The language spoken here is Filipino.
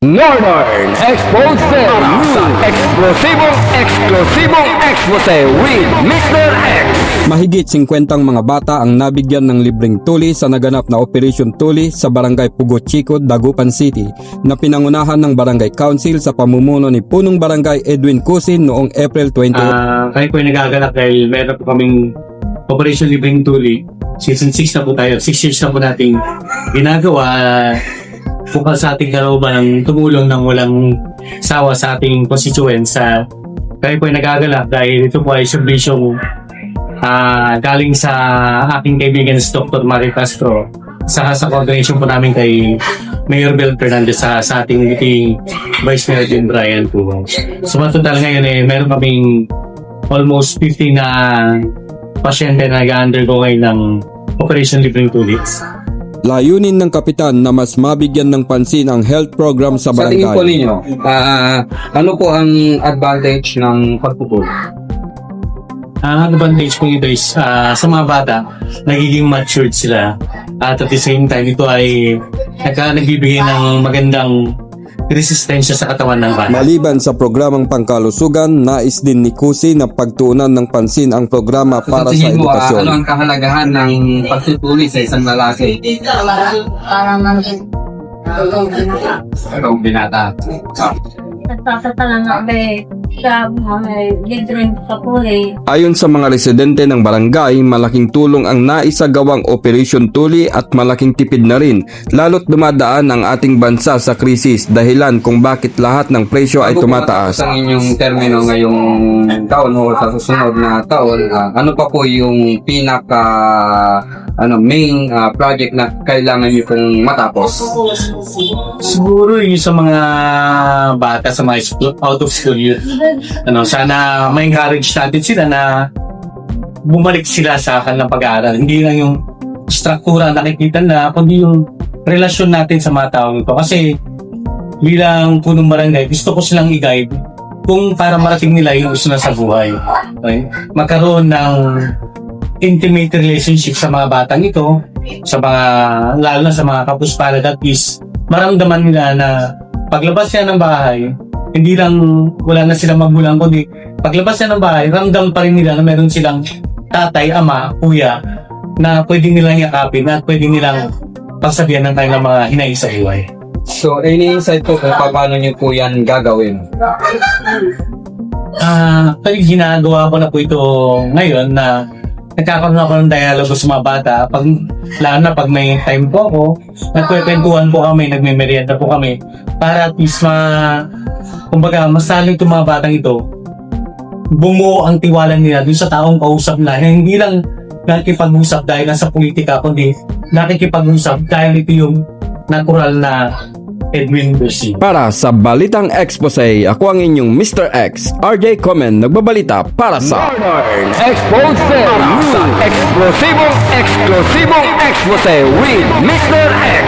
Northern Expose sa eksplosibong expose with Mr. X. Mahigit 50 mga bata ang nabigyan ng libreng tuli sa naganap na Operation Tuli sa Barangay Pugo Chico, Dagupan City na pinangunahan ng Barangay Council sa pamumuno ni Punong Barangay Edwin Cusin noong April 20. Kahit po yung nagaganap dahil meron po kaming Operation Libreng Tuli. Season 6 na po tayo. 6 years na po nating ginagawa. Bukal sa ating kalooban ng tumulong ng walang sawa sa ating constituents. Kahit po yung nagaganap dahil ito po ay serbisyong galing sa aking kaibigan si Dr. Mario Castro sa coordination po namin kay Mayor Bel Fernandez sa ating Vice Mayor Jim Brian po. So total ngayon meron kaming almost 50 na pasyente na nag-undergo ngayon ng Operation Libreng Tuli. Layunin ng kapitan na mas mabigyan ng pansin ang health program sa Sa tingin po barangay. ninyo, ano po ang advantage ng pagpupuli? Ang advantage po ito is sa mga bata, nagiging matured sila. At the same time, ito ay nagbibigay ng magandang resistensya sa katawan ng bata. Maliban sa programang pangkalusugan, nais din ni Cusi na pagtuunan ng pansin ang programa para sa tingin mo, edukasyon. ano ang kahalagahan ng pagpupuli sa isang lalaki? Para maging Itong binata. nagpapatalang sa mga libreng kapuli. Ayon sa mga residente ng barangay, malaking tulong ang naisagawang Operation Tuli at malaking tipid na rin, lalo't dumadaan ang ating bansa sa krisis dahilan kung bakit lahat ng presyo ay tumataas. Sa inyong termino ngayong taon o sa susunod na taon, ano pa po yung pinaka main project na kailangan niyo pong matapos? Siguro yung sa mga bata, sa mga out of school youth, sana ma-encourage natin sila na bumalik sila sa kanilang pag-aaral. Hindi lang yung struktura na nakikita na, kundi yung relasyon natin sa mga taong ito. Kasi bilang punong barangay, gusto ko silang i-guide kung para marating nila yung gusto na sa buhay. Okay? Magkaroon ng intimate relationship sa mga batang ito, sa mga, lalo na sa mga kapuspalad, at least maramdaman nila na paglabas niya ng bahay, hindi lang wala na silang magulang, kundi paglabas niya ng bahay, ramdam pa rin nila na meron silang tatay, ama, kuya na pwede nilang yakapin at pwede nilang pagsabihan ng kanilang mga hinaing sa buhay. So, any insight po kung paano niyo po yan gagawin? Ginagawa ko na po ito ngayon na nagkakaroon ako ng dialogo sa mga bata. Lalo na pag may time po ako, nagkwekwentuhan po kami, nagme-merienda po kami para at least kumbaga, mas lalo itong mga batang ito, bumuo ang tiwala nila dun sa taong kausap na hindi lang nakikipag-usap dahil nasa politika, kundi nakikipag-usap dahil ito yung natural na Edwin Cusin. Para sa Balitang Expose, ako ang inyong Mr. X, RJ Komen, nagbabalita para sa Northern Expose sa eksplosibong expose with Mr. X.